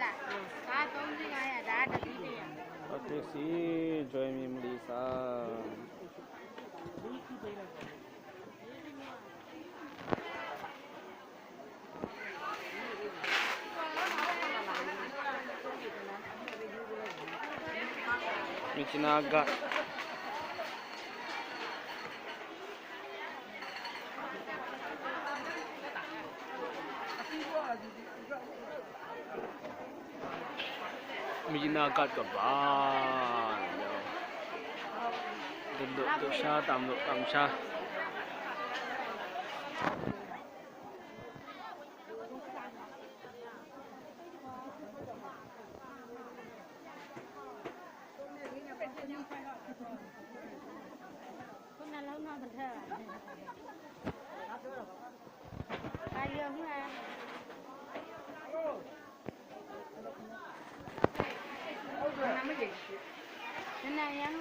လားကား3500ဒါတတိတရ taxi join me Melissa မြစ်နာကမြစ်နာကတ်ကဘာဒုရှာတမ်လို့တမ်ရှာခုနလုံးတော့မထက်ပါဘူးရုံမှာနာမည်နည်းနည်းရမ်း